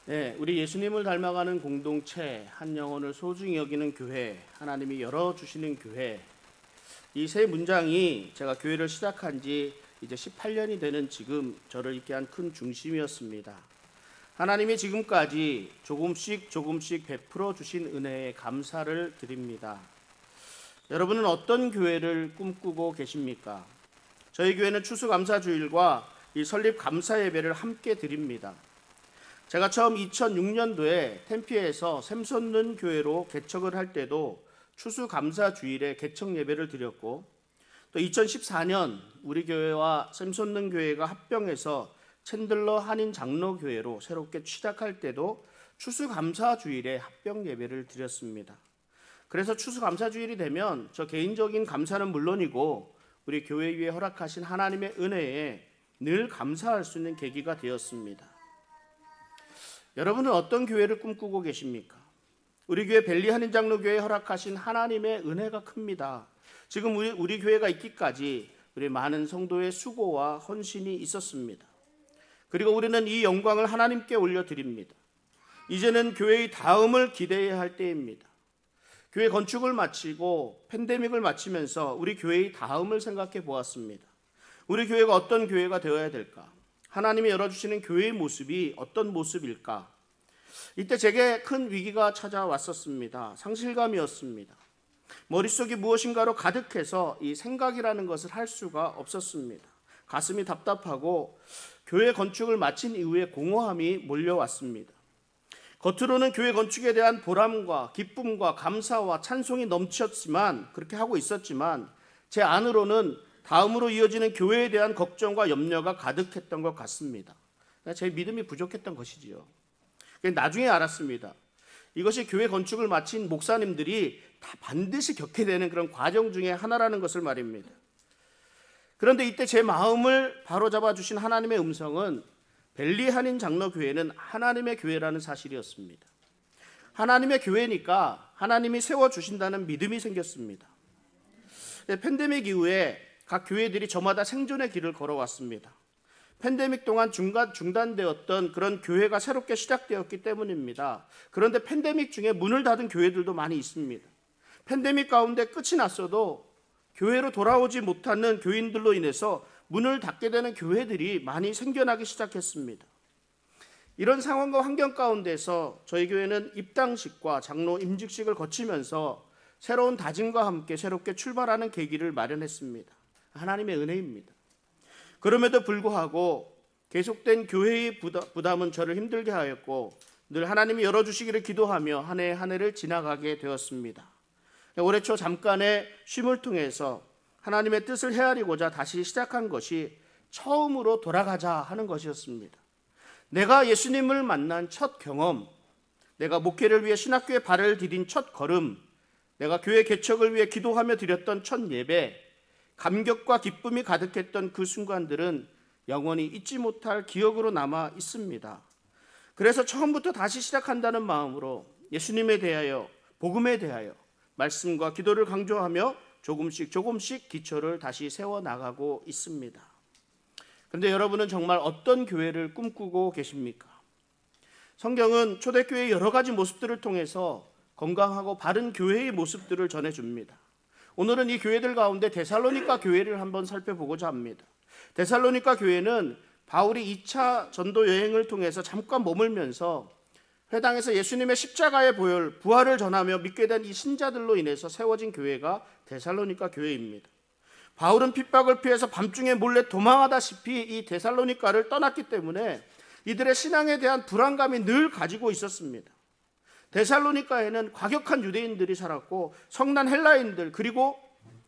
네, 우리 예수님을 닮아가는 공동체, 한 영혼을 소중히 여기는 교회, 하나님이 열어주시는 교회, 이 세 문장이 제가 교회를 시작한 지 이제 18년이 되는 지금 저를 있게 한 큰 중심이었습니다. 하나님이 지금까지 조금씩 베풀어 주신 은혜에 감사를 드립니다. 여러분은 어떤 교회를 꿈꾸고 계십니까? 저희 교회는 추수감사주일과 이 설립 감사 예배를 함께 드립니다. 제가 처음 2006년도에 템피에서 샘솟는 교회로 개척을 할 때도 추수감사주일에 개척 예배를 드렸고, 또 2014년 우리 교회와 샘솟는 교회가 합병해서 챈들러 한인 장로교회로 새롭게 취작할 때도 추수감사주일에 합병 예배를 드렸습니다. 그래서 추수감사주일이 되면 저 개인적인 감사는 물론이고 우리 교회 위에 허락하신 하나님의 은혜에 늘 감사할 수 있는 계기가 되었습니다. 여러분은 어떤 교회를 꿈꾸고 계십니까? 우리 교회 벨리 한인 장로교회에 허락하신 하나님의 은혜가 큽니다. 지금 우리 교회가 있기까지 우리 많은 성도의 수고와 헌신이 있었습니다. 그리고 우리는 이 영광을 하나님께 올려드립니다. 이제는 교회의 다음을 기대해야 할 때입니다. 교회 건축을 마치고 팬데믹을 마치면서 우리 교회의 다음을 생각해 보았습니다. 우리 교회가 어떤 교회가 되어야 될까? 하나님이 열어주시는 교회의 모습이 어떤 모습일까? 이때 제게 큰 위기가 찾아왔었습니다. 상실감이었습니다. 머릿속이 무엇인가로 가득해서 이 생각이라는 것을 할 수가 없었습니다. 가슴이 답답하고 교회 건축을 마친 이후에 공허함이 몰려왔습니다. 겉으로는 교회 건축에 대한 보람과 기쁨과 감사와 찬송이 넘쳤지만, 그렇게 하고 있었지만 제 안으로는 다음으로 이어지는 교회에 대한 걱정과 염려가 가득했던 것 같습니다. 제 믿음이 부족했던 것이지요. 나중에 알았습니다. 이것이 교회 건축을 마친 목사님들이 다 반드시 겪게 되는 그런 과정 중에 하나라는 것을 말입니다. 그런데 이때 제 마음을 바로잡아 주신 하나님의 음성은 벨리 한인 장로교회는 하나님의 교회라는 사실이었습니다. 하나님의 교회니까 하나님이 세워주신다는 믿음이 생겼습니다. 팬데믹 이후에 각 교회들이 저마다 생존의 길을 걸어왔습니다. 팬데믹 동안 중단되었던 그런 교회가 새롭게 시작되었기 때문입니다. 그런데 팬데믹 중에 문을 닫은 교회들도 많이 있습니다. 팬데믹 가운데 끝이 났어도 교회로 돌아오지 못하는 교인들로 인해서 문을 닫게 되는 교회들이 많이 생겨나기 시작했습니다. 이런 상황과 환경 가운데서 저희 교회는 입당식과 장로 임직식을 거치면서 새로운 다짐과 함께 새롭게 출발하는 계기를 마련했습니다. 하나님의 은혜입니다. 그럼에도 불구하고 계속된 교회의 부담은 저를 힘들게 하였고 늘 하나님이 열어주시기를 기도하며 한 해 한 해를 지나가게 되었습니다. 올해 초 잠깐의 쉼을 통해서 하나님의 뜻을 헤아리고자 다시 시작한 것이 처음으로 돌아가자 하는 것이었습니다. 내가 예수님을 만난 첫 경험, 내가 목회를 위해 신학교에 발을 디딘 첫 걸음, 내가 교회 개척을 위해 기도하며 드렸던 첫 예배, 감격과 기쁨이 가득했던 그 순간들은 영원히 잊지 못할 기억으로 남아 있습니다. 그래서 처음부터 다시 시작한다는 마음으로 예수님에 대하여, 복음에 대하여 말씀과 기도를 강조하며 조금씩 기초를 다시 세워나가고 있습니다. 그런데 여러분은 정말 어떤 교회를 꿈꾸고 계십니까? 성경은 초대교회의 여러 가지 모습들을 통해서 건강하고 바른 교회의 모습들을 전해줍니다. 오늘은 이 교회들 가운데 데살로니가 교회를 한번 살펴보고자 합니다. 데살로니가 교회는 바울이 2차 전도 여행을 통해서 잠깐 머물면서 회당에서 예수님의 십자가의 보혈, 부활을 전하며 믿게 된 이 신자들로 인해서 세워진 교회가 데살로니가 교회입니다. 바울은 핍박을 피해서 밤중에 몰래 도망하다시피 이 데살로니가를 떠났기 때문에 이들의 신앙에 대한 불안감이 늘 가지고 있었습니다. 데살로니가에는 과격한 유대인들이 살았고 성난 헬라인들 그리고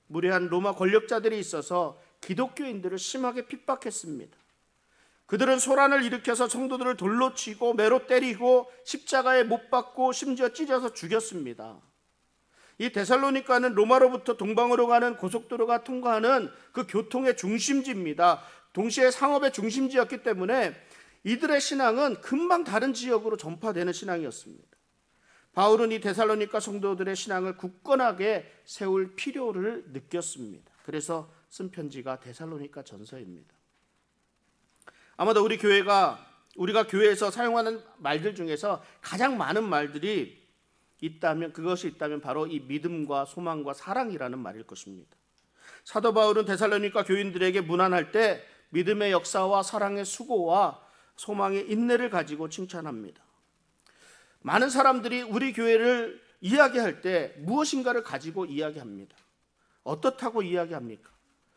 무례한 로마 권력자들이 있어서 기독교인들을 심하게 핍박했습니다. 그들은 소란을 일으켜서 성도들을 돌로 치고 매로 때리고 십자가에 못 박고 심지어 찢어서 죽였습니다. 이 데살로니가는 로마로부터 동방으로 가는 고속도로가 통과하는 그 교통의 중심지입니다. 동시에 상업의 중심지였기 때문에 이들의 신앙은 금방 다른 지역으로 전파되는 신앙이었습니다. 바울은 이 데살로니가 성도들의 신앙을 굳건하게 세울 필요를 느꼈습니다. 그래서 쓴 편지가 데살로니가 전서입니다. 아마도 우리 교회가 우리가 교회에서 사용하는 말들 중에서 가장 많은 말들이 있다면, 그것이 있다면 바로 이 믿음과 소망과 사랑이라는 말일 것입니다. 사도 바울은 데살로니가 교인들에게 문안할 때 믿음의 역사와 사랑의 수고와 소망의 인내를 가지고 칭찬합니다. 많은 사람들이 우리 교회를 이야기할 때 무엇인가를 가지고 이야기합니다. 어떻다고 이야기합니까?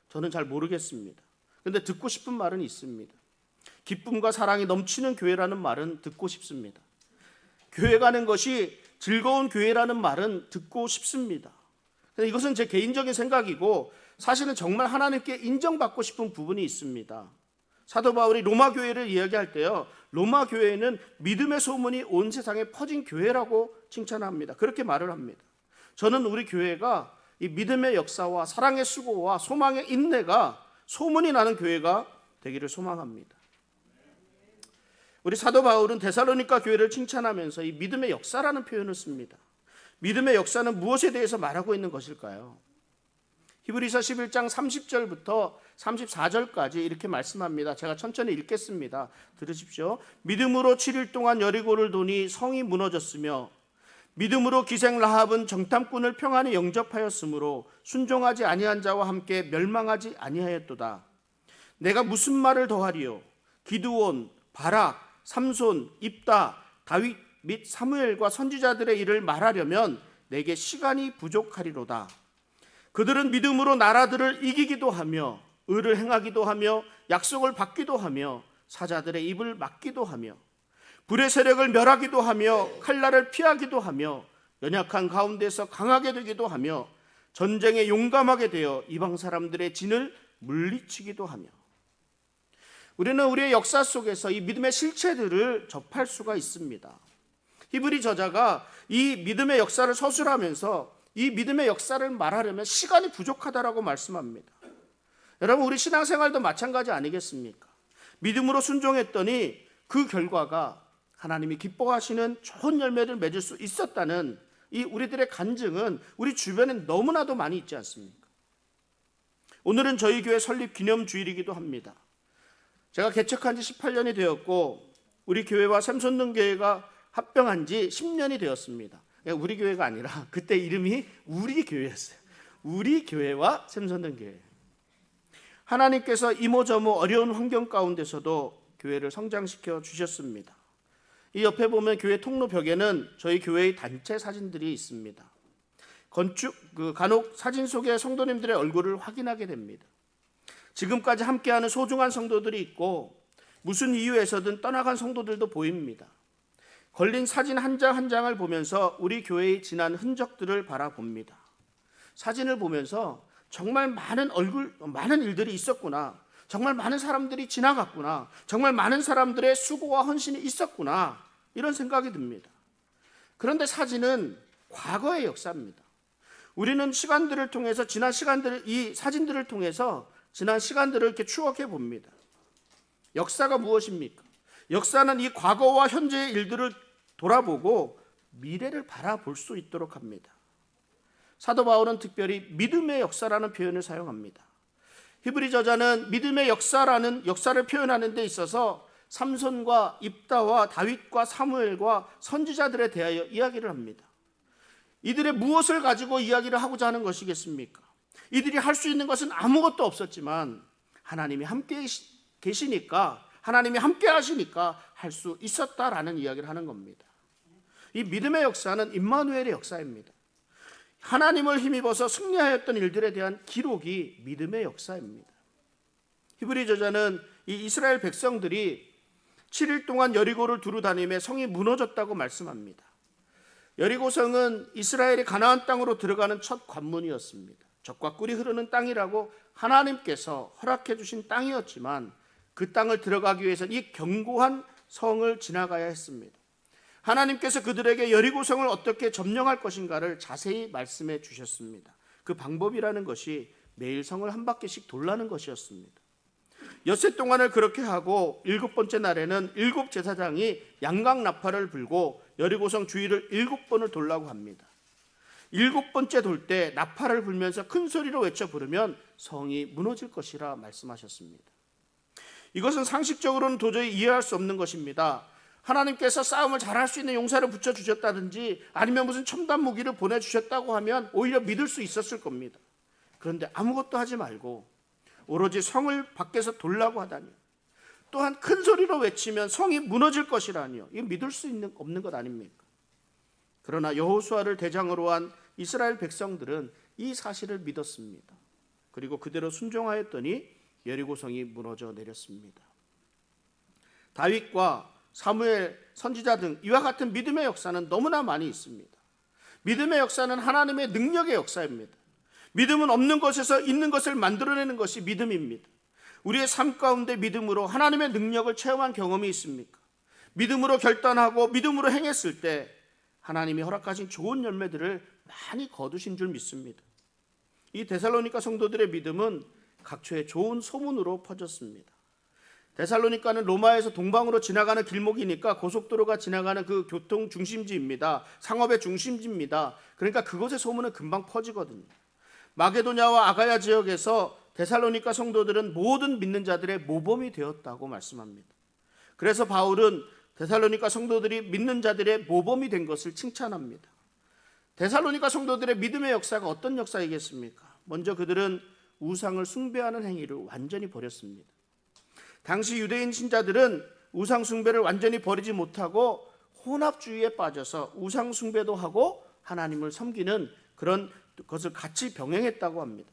저는 잘 모르겠습니다. 그런데 듣고 싶은 말은 있습니다. 기쁨과 사랑이 넘치는 교회라는 말은 듣고 싶습니다. 교회 가는 것이 즐거운 교회라는 말은 듣고 싶습니다. 이것은 제 개인적인 생각이고 사실은 정말 하나님께 인정받고 싶은 부분이 있습니다. 사도 바울이 로마 교회를 이야기할 때요, 로마 교회는 믿음의 소문이 온 세상에 퍼진 교회라고 칭찬합니다. 그렇게 말을 합니다. 저는 우리 교회가 이 믿음의 역사와 사랑의 수고와 소망의 인내가 소문이 나는 교회가 되기를 소망합니다. 우리 사도 바울은 데살로니가 교회를 칭찬하면서 이 믿음의 역사라는 표현을 씁니다. 믿음의 역사는 무엇에 대해서 말하고 있는 것일까요? 히브리서 11장 30절부터 34절까지 이렇게 말씀합니다. 제가 천천히 읽겠습니다. 들으십시오. 믿음으로 7일 동안 여리고를 도니 성이 무너졌으며 믿음으로 기생 라합은 정탐꾼을 평안히 영접하였으므로 순종하지 아니한 자와 함께 멸망하지 아니하였도다. 내가 무슨 말을 더하리요? 기드온, 바락, 삼손, 입다, 다윗 및 사무엘과 선지자들의 일을 말하려면 내게 시간이 부족하리로다. 그들은 믿음으로 나라들을 이기기도 하며 의를 행하기도 하며 약속을 받기도 하며 사자들의 입을 막기도 하며 불의 세력을 멸하기도 하며 칼날을 피하기도 하며 연약한 가운데서 강하게 되기도 하며 전쟁에 용감하게 되어 이방 사람들의 진을 물리치기도 하며. 우리는 우리의 역사 속에서 이 믿음의 실체들을 접할 수가 있습니다. 히브리 저자가 이 믿음의 역사를 서술하면서 이 믿음의 역사를 말하려면 시간이 부족하다라고 말씀합니다. 여러분, 우리 신앙생활도 마찬가지 아니겠습니까? 믿음으로 순종했더니 그 결과가 하나님이 기뻐하시는 좋은 열매를 맺을 수 있었다는 이 우리들의 간증은 우리 주변에 너무나도 많이 있지 않습니까? 오늘은 저희 교회 설립 기념주일이기도 합니다. 제가 개척한 지 18년이 되었고 우리 교회와 샘손동교회가 합병한 지 10년이 되었습니다. 우리 교회가 아니라 그때 이름이 우리 교회였어요. 우리 교회와 샘손동교회. 하나님께서 이모저모 어려운 환경 가운데서도 교회를 성장시켜 주셨습니다. 이 옆에 보면 교회 통로 벽에는 저희 교회의 단체 사진들이 있습니다. 간혹 사진 속에 성도님들의 얼굴을 확인하게 됩니다. 지금까지 함께하는 소중한 성도들이 있고 무슨 이유에서든 떠나간 성도들도 보입니다. 걸린 사진 한 장 한 장을 보면서 우리 교회의 지난 흔적들을 바라봅니다. 사진을 보면서 정말 많은 일들이 있었구나. 정말 많은 사람들이 지나갔구나. 정말 많은 사람들의 수고와 헌신이 있었구나. 이런 생각이 듭니다. 그런데 사진은 과거의 역사입니다. 우리는 시간들을 통해서 이 사진들을 통해서 지난 시간들을 이렇게 추억해 봅니다. 역사가 무엇입니까? 역사는 이 과거와 현재의 일들을 돌아보고 미래를 바라볼 수 있도록 합니다. 사도 바울은 특별히 믿음의 역사라는 표현을 사용합니다. 히브리 저자는 믿음의 역사라는 역사를 표현하는 데 있어서 삼손과 입다와 다윗과 사무엘과 선지자들에 대하여 이야기를 합니다. 이들의 무엇을 가지고 이야기를 하고자 하는 것이겠습니까? 이들이 할 수 있는 것은 아무것도 없었지만 하나님이 함께 계시니까, 하나님이 함께 하시니까 할 수 있었다라는 이야기를 하는 겁니다. 이 믿음의 역사는 임마누엘의 역사입니다. 하나님을 힘입어서 승리하였던 일들에 대한 기록이 믿음의 역사입니다. 히브리 저자는 이 이스라엘 백성들이 7일 동안 여리고를 두루 다니며 성이 무너졌다고 말씀합니다. 여리고성은 이스라엘이 가나안 땅으로 들어가는 첫 관문이었습니다. 젖과 꿀이 흐르는 땅이라고 하나님께서 허락해 주신 땅이었지만 그 땅을 들어가기 위해서는 이 견고한 성을 지나가야 했습니다. 하나님께서 그들에게 여리고성을 어떻게 점령할 것인가를 자세히 말씀해 주셨습니다. 그 방법이라는 것이 매일 성을 한 바퀴씩 돌라는 것이었습니다. 엿새 동안을 그렇게 하고 7번째 날에는 7 제사장이 양각 나팔을 불고 여리고성 주위를 7번을 돌라고 합니다. 7번째 돌 때 나팔을 불면서 큰 소리로 외쳐 부르면 성이 무너질 것이라 말씀하셨습니다. 이것은 상식적으로는 도저히 이해할 수 없는 것입니다. 하나님께서 싸움을 잘할 수 있는 용사를 붙여주셨다든지 아니면 무슨 첨단 무기를 보내주셨다고 하면 오히려 믿을 수 있었을 겁니다. 그런데 아무것도 하지 말고 오로지 성을 밖에서 돌라고 하다니, 또한 큰 소리로 외치면 성이 무너질 것이라니요. 이거 믿을 수 없는 것 아닙니까? 그러나 여호수아를 대장으로 한 이스라엘 백성들은 이 사실을 믿었습니다. 그리고 그대로 순종하였더니 여리고성이 무너져 내렸습니다. 다윗과 사무엘 선지자 등 이와 같은 믿음의 역사는 너무나 많이 있습니다. 믿음의 역사는 하나님의 능력의 역사입니다. 믿음은 없는 것에서 있는 것을 만들어내는 것이 믿음입니다. 우리의 삶 가운데 믿음으로 하나님의 능력을 체험한 경험이 있습니까? 믿음으로 결단하고 믿음으로 행했을 때 하나님이 허락하신 좋은 열매들을 많이 거두신 줄 믿습니다. 이 데살로니가 성도들의 믿음은 각처에 좋은 소문으로 퍼졌습니다. 데살로니가는 로마에서 동방으로 지나가는 길목이니까 고속도로가 지나가는 그 교통 중심지입니다. 상업의 중심지입니다. 그러니까 그곳의 소문은 금방 퍼지거든요. 마게도냐와 아가야 지역에서 데살로니가 성도들은 모든 믿는 자들의 모범이 되었다고 말씀합니다. 그래서 바울은 데살로니가 성도들이 믿는 자들의 모범이 된 것을 칭찬합니다. 데살로니가 성도들의 믿음의 역사가 어떤 역사이겠습니까? 먼저 그들은 우상을 숭배하는 행위를 완전히 버렸습니다. 당시 유대인 신자들은 우상 숭배를 완전히 버리지 못하고 혼합주의에 빠져서 우상 숭배도 하고 하나님을 섬기는 그런 것을 같이 병행했다고 합니다.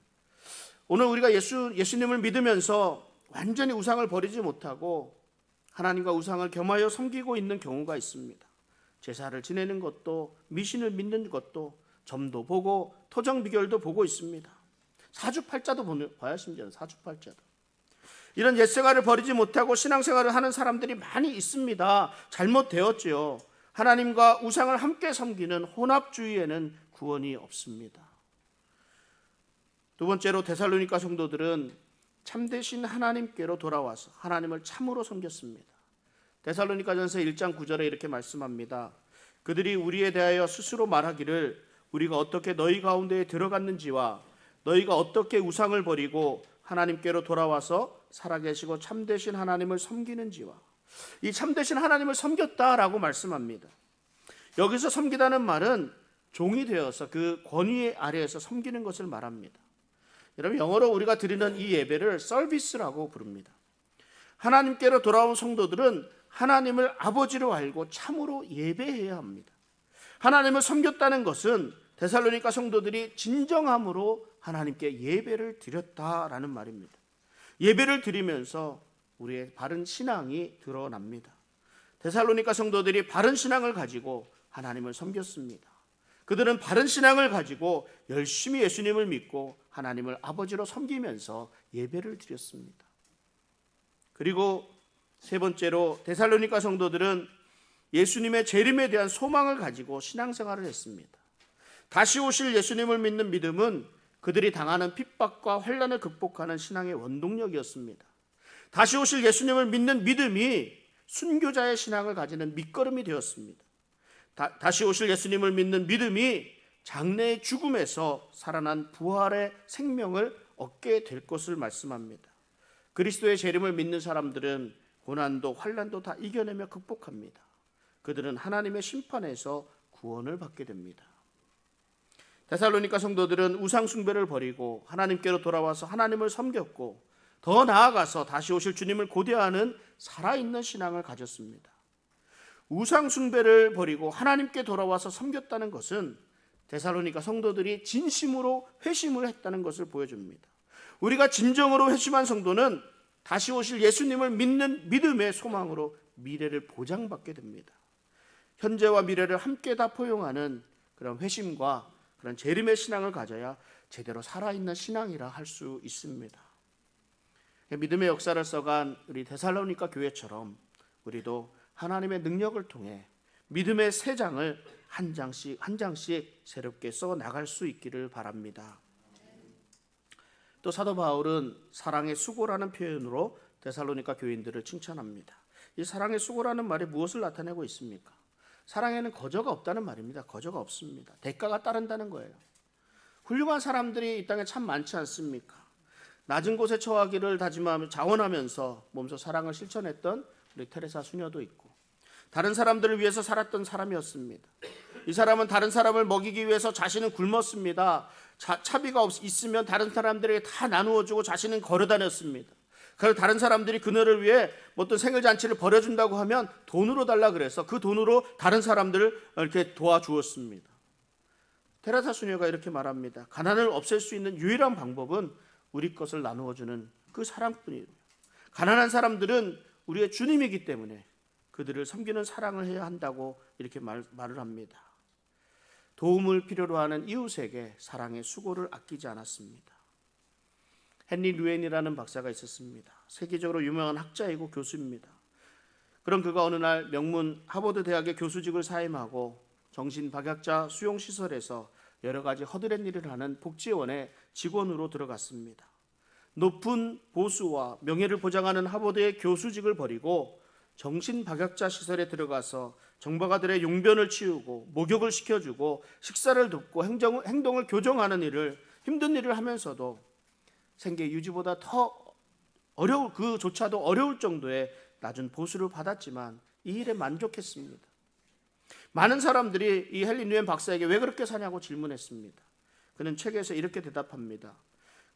오늘 우리가 예수님을 믿으면서 완전히 우상을 버리지 못하고 하나님과 우상을 겸하여 섬기고 있는 경우가 있습니다. 제사를 지내는 것도, 미신을 믿는 것도, 점도 보고 토정비결도 보고 있습니다. 사주팔자도 봐야 심지어는 사주팔자도. 이런 옛생활을 버리지 못하고 신앙생활을 하는 사람들이 많이 있습니다. 잘못되었지요. 하나님과 우상을 함께 섬기는 혼합주의에는 구원이 없습니다. 두 번째로 데살로니가 성도들은 참되신 하나님께로 돌아와서 하나님을 참으로 섬겼습니다. 데살로니가전서 1장 9절에 이렇게 말씀합니다. 그들이 우리에 대하여 스스로 말하기를 우리가 어떻게 너희 가운데에 들어갔는지와 너희가 어떻게 우상을 버리고 하나님께로 돌아와서 살아계시고 참되신 하나님을 섬기는지와, 이 참되신 하나님을 섬겼다라고 말씀합니다. 여기서 섬기다는 말은 종이 되어서 그 권위 아래에서 섬기는 것을 말합니다. 여러분, 영어로 우리가 드리는 이 예배를 서비스라고 부릅니다. 하나님께로 돌아온 성도들은 하나님을 아버지로 알고 참으로 예배해야 합니다. 하나님을 섬겼다는 것은 데살로니가 성도들이 진정함으로 하나님께 예배를 드렸다라는 말입니다. 예배를 드리면서 우리의 바른 신앙이 드러납니다. 데살로니가 성도들이 바른 신앙을 가지고 하나님을 섬겼습니다. 그들은 바른 신앙을 가지고 열심히 예수님을 믿고 하나님을 아버지로 섬기면서 예배를 드렸습니다. 그리고 세 번째로 데살로니가 성도들은 예수님의 재림에 대한 소망을 가지고 신앙생활을 했습니다. 다시 오실 예수님을 믿는 믿음은 그들이 당하는 핍박과 환난을 극복하는 신앙의 원동력이었습니다. 다시 오실 예수님을 믿는 믿음이 순교자의 신앙을 가지는 밑거름이 되었습니다. 다시 오실 예수님을 믿는 믿음이 장래의 죽음에서 살아난 부활의 생명을 얻게 될 것을 말씀합니다. 그리스도의 재림을 믿는 사람들은 고난도 환난도 다 이겨내며 극복합니다. 그들은 하나님의 심판에서 구원을 받게 됩니다. 데살로니가 성도들은 우상 숭배를 버리고 하나님께로 돌아와서 하나님을 섬겼고, 더 나아가서 다시 오실 주님을 고대하는 살아있는 신앙을 가졌습니다. 우상 숭배를 버리고 하나님께 돌아와서 섬겼다는 것은 데살로니가 성도들이 진심으로 회심을 했다는 것을 보여줍니다. 우리가 진정으로 회심한 성도는 다시 오실 예수님을 믿는 믿음의 소망으로 미래를 보장받게 됩니다. 현재와 미래를 함께 다 포용하는 그런 회심과 그런 재림의 신앙을 가져야 제대로 살아있는 신앙이라 할 수 있습니다. 믿음의 역사를 써간 우리 데살로니가 교회처럼 우리도 하나님의 능력을 통해 믿음의 새 장을 한 장씩 새롭게 써 나갈 수 있기를 바랍니다. 또 사도 바울은 사랑의 수고라는 표현으로 데살로니가 교인들을 칭찬합니다. 이 사랑의 수고라는 말이 무엇을 나타내고 있습니까? 사랑에는 거저가 없다는 말입니다. 거저가 없습니다. 대가가 따른다는 거예요. 훌륭한 사람들이 이 땅에 참 많지 않습니까? 낮은 곳에 처하기를 다짐하며 자원하면서 몸소 사랑을 실천했던 우리 테레사 수녀도 있고, 다른 사람들을 위해서 살았던 사람이었습니다. 이 사람은 다른 사람을 먹이기 위해서 자신은 굶었습니다. 차비가 있으면 다른 사람들에게 다 나누어주고 자신은 걸어다녔습니다. 그래서 다른 사람들이 그녀를 위해 어떤 생일잔치를 벌여준다고 하면 돈으로 달라 그래서 그 돈으로 다른 사람들을 이렇게 도와주었습니다. 테레사 수녀가 이렇게 말합니다. 가난을 없앨 수 있는 유일한 방법은 우리 것을 나누어주는 그 사랑뿐이에요. 가난한 사람들은 우리의 주님이기 때문에 그들을 섬기는 사랑을 해야 한다고 이렇게 말을 합니다. 도움을 필요로 하는 이웃에게 사랑의 수고를 아끼지 않았습니다. 헨리 루엔이라는 박사가 있었습니다. 세계적으로 유명한 학자이고 교수입니다. 그런 그가 어느 날 명문 하버드 대학의 교수직을 사임하고 정신박약자 수용시설에서 여러 가지 허드렛 일을 하는 복지원의 직원으로 들어갔습니다. 높은 보수와 명예를 보장하는 하버드의 교수직을 버리고 정신박약자 시설에 들어가서 정박아들의 용변을 치우고 목욕을 시켜주고 식사를 돕고 행동을 교정하는 일을, 힘든 일을 하면서도 생계 유지보다 더 그조차도 어려울 정도의 낮은 보수를 받았지만 이 일에 만족했습니다. 많은 사람들이 이 헨리 누엔 박사에게 왜 그렇게 사냐고 질문했습니다. 그는 책에서 이렇게 대답합니다.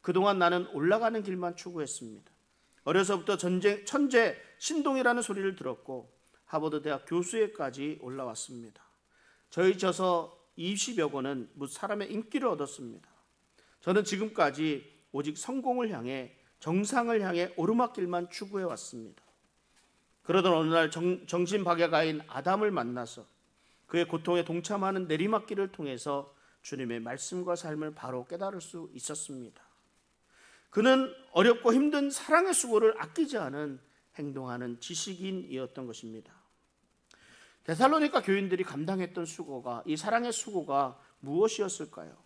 그동안 나는 올라가는 길만 추구했습니다. 어려서부터 천재 신동이라는 소리를 들었고 하버드 대학 교수회까지 올라왔습니다. 저희 저서 20여 권은 사람의 인기를 얻었습니다. 저는 지금까지 오직 성공을 향해, 정상을 향해 오르막길만 추구해 왔습니다. 그러던 어느 날 정신박약아인 아담을 만나서 그의 고통에 동참하는 내리막길을 통해서 주님의 말씀과 삶을 바로 깨달을 수 있었습니다. 그는 어렵고 힘든 사랑의 수고를 아끼지 않은 행동하는 지식인이었던 것입니다. 데살로니가 교인들이 감당했던 수고가, 이 사랑의 수고가 무엇이었을까요?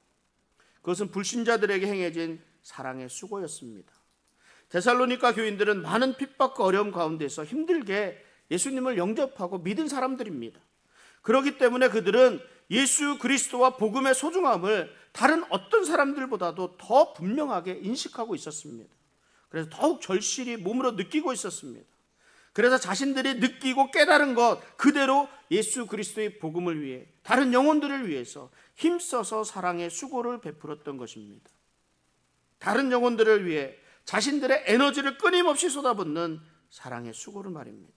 그것은 불신자들에게 행해진 사랑의 수고였습니다. 데살로니가 교인들은 많은 핍박과 어려움 가운데서 힘들게 예수님을 영접하고 믿은 사람들입니다. 그렇기 때문에 그들은 예수 그리스도와 복음의 소중함을 다른 어떤 사람들보다도 더 분명하게 인식하고 있었습니다. 그래서 더욱 절실히 몸으로 느끼고 있었습니다. 그래서 자신들이 느끼고 깨달은 것 그대로 예수 그리스도의 복음을 위해, 다른 영혼들을 위해서 힘써서 사랑의 수고를 베풀었던 것입니다. 다른 영혼들을 위해 자신들의 에너지를 끊임없이 쏟아붓는 사랑의 수고를 말입니다.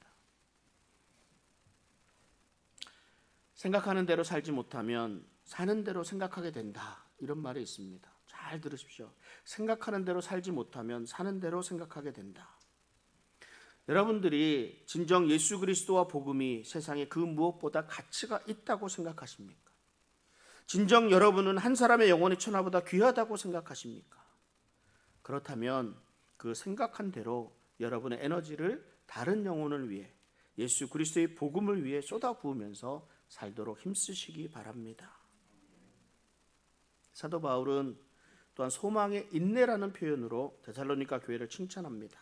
생각하는 대로 살지 못하면 사는 대로 생각하게 된다, 이런 말이 있습니다. 잘 들으십시오. 생각하는 대로 살지 못하면 사는 대로 생각하게 된다. 여러분들이 진정 예수 그리스도와 복음이 세상에 그 무엇보다 가치가 있다고 생각하십니까? 진정 여러분은 한 사람의 영혼의 천하보다 귀하다고 생각하십니까? 그렇다면 그 생각한 대로 여러분의 에너지를 다른 영혼을 위해, 예수 그리스도의 복음을 위해 쏟아부으면서 살도록 힘쓰시기 바랍니다. 사도 바울은 또한 소망의 인내라는 표현으로 데살로니가 교회를 칭찬합니다.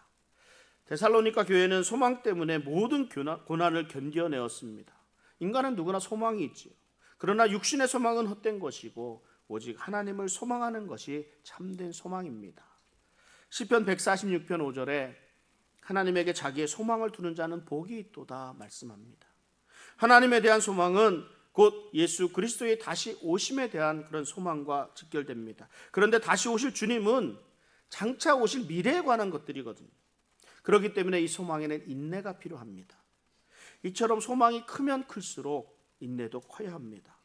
데살로니가 교회는 소망 때문에 모든 고난을 견뎌내었습니다. 인간은 누구나 소망이 있지요. 그러나 육신의 소망은 헛된 것이고 오직 하나님을 소망하는 것이 참된 소망입니다. 시편 146편 5절에 하나님에게 자기의 소망을 두는 자는 복이 있도다 말씀합니다. 하나님에 대한 소망은 곧 예수 그리스도의 다시 오심에 대한 그런 소망과 직결됩니다. 그런데 다시 오실 주님은 장차 오실 미래에 관한 것들이거든요. 그렇기 때문에 이 소망에는 인내가 필요합니다. 이처럼 소망이 크면 클수록 인내도 커야 합니다.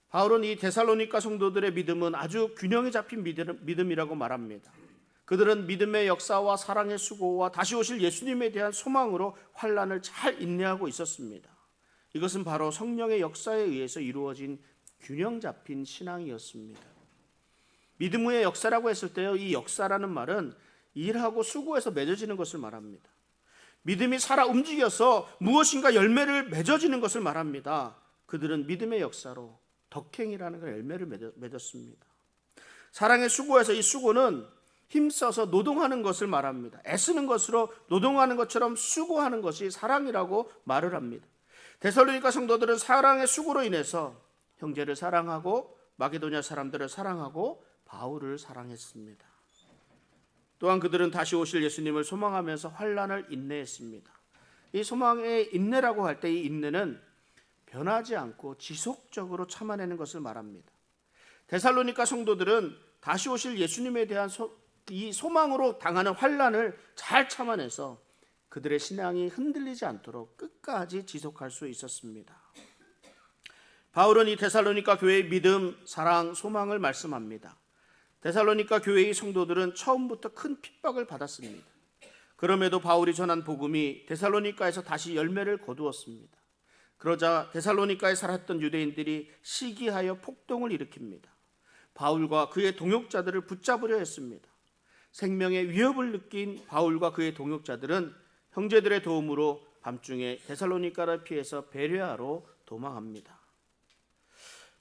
바울은 이 데살로니가 성도들의 믿음은 아주 균형이 잡힌 믿음이라고 말합니다. 그들은 믿음의 역사와 사랑의 수고와 다시 오실 예수님에 대한 소망으로 환난을 잘 인내하고 있었습니다. 이것은 바로 성령의 역사에 의해서 이루어진 균형 잡힌 신앙이었습니다. 믿음의 역사라고 했을 때요, 이 역사라는 말은 일하고 수고해서 맺어지는 것을 말합니다. 믿음이 살아 움직여서 무엇인가 열매를 맺어지는 것을 말합니다. 그들은 믿음의 역사로 덕행이라는 열매를 맺었습니다. 사랑의 수고에서 이 수고는 힘써서 노동하는 것을 말합니다. 애쓰는 것으로 노동하는 것처럼 수고하는 것이 사랑이라고 말을 합니다. 데살로니가 성도들은 사랑의 수고로 인해서 형제를 사랑하고 마게도냐 사람들을 사랑하고 바울을 사랑했습니다. 또한 그들은 다시 오실 예수님을 소망하면서 환난을 인내했습니다. 이 소망의 인내라고 할 때 이 인내는 변하지 않고 지속적으로 참아내는 것을 말합니다. 데살로니가 성도들은 다시 오실 예수님에 대한 이 소망으로 당하는 환난을 잘 참아내서 그들의 신앙이 흔들리지 않도록 끝까지 지속할 수 있었습니다. 바울은 이 데살로니가 교회의 믿음, 사랑, 소망을 말씀합니다. 데살로니가 교회의 성도들은 처음부터 큰 핍박을 받았습니다. 그럼에도 바울이 전한 복음이 데살로니가에서 다시 열매를 거두었습니다. 그러자 데살로니가에 살았던 유대인들이 시기하여 폭동을 일으킵니다. 바울과 그의 동역자들을 붙잡으려 했습니다. 생명의 위협을 느낀 바울과 그의 동역자들은 형제들의 도움으로 밤중에 데살로니가를 피해서 베레아로 도망합니다.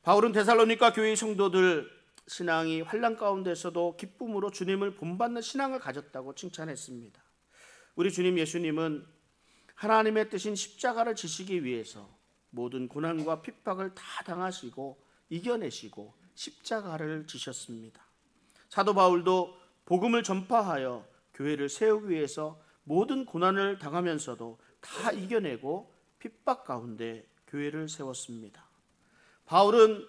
바울은 데살로니가 교회의 성도들 신앙이 환난 가운데서도 기쁨으로 주님을 본받는 신앙을 가졌다고 칭찬했습니다. 우리 주님 예수님은 하나님의 뜻인 십자가를 지시기 위해서 모든 고난과 핍박을 다 당하시고 이겨내시고 십자가를 지셨습니다. 사도 바울도 복음을 전파하여 교회를 세우기 위해서 모든 고난을 당하면서도 다 이겨내고 핍박 가운데 교회를 세웠습니다. 바울은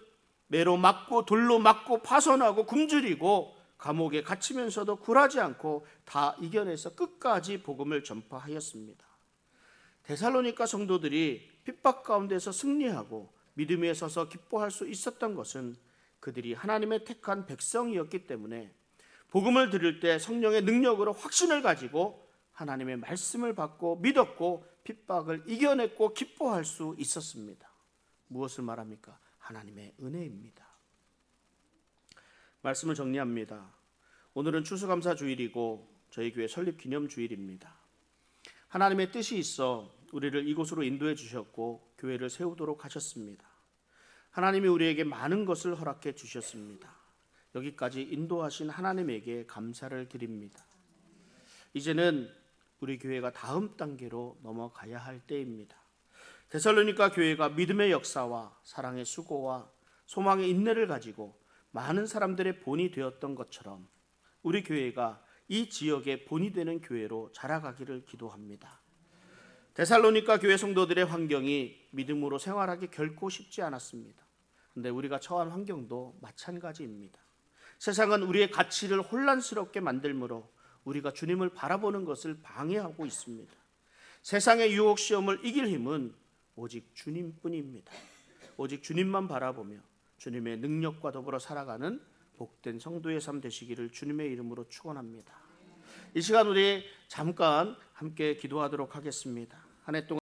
매로 맞고 돌로 맞고 파손하고 굶주리고 감옥에 갇히면서도 굴하지 않고 다 이겨내서 끝까지 복음을 전파하였습니다. 데살로니가 성도들이 핍박 가운데서 승리하고 믿음 위에 서서 기뻐할 수 있었던 것은 그들이 하나님의 택한 백성이었기 때문에 복음을 들을 때 성령의 능력으로 확신을 가지고 하나님의 말씀을 받고 믿었고 핍박을 이겨냈고 기뻐할 수 있었습니다. 무엇을 말합니까? 하나님의 은혜입니다. 말씀을 정리합니다. 오늘은 추수감사 주일이고 저희 교회 설립 기념 주일입니다. 하나님의 뜻이 있어 우리를 이곳으로 인도해 주셨고 교회를 세우도록 하셨습니다. 하나님이 우리에게 많은 것을 허락해 주셨습니다. 여기까지 인도하신 하나님에게 감사를 드립니다. 이제는 우리 교회가 다음 단계로 넘어가야 할 때입니다. 데살로니가 교회가 믿음의 역사와 사랑의 수고와 소망의 인내를 가지고 많은 사람들의 본이 되었던 것처럼 우리 교회가 이 지역의 본이 되는 교회로 자라가기를 기도합니다. 데살로니가 교회 성도들의 환경이 믿음으로 생활하기 결코 쉽지 않았습니다. 그런데 우리가 처한 환경도 마찬가지입니다. 세상은 우리의 가치를 혼란스럽게 만들므로 우리가 주님을 바라보는 것을 방해하고 있습니다. 세상의 유혹 시험을 이길 힘은 오직 주님뿐입니다. 오직 주님만 바라보며 주님의 능력과 더불어 살아가는 복된 성도의 삶 되시기를 주님의 이름으로 축원합니다. 이 시간 우리 잠깐 함께 기도하도록 하겠습니다. 한 해 동안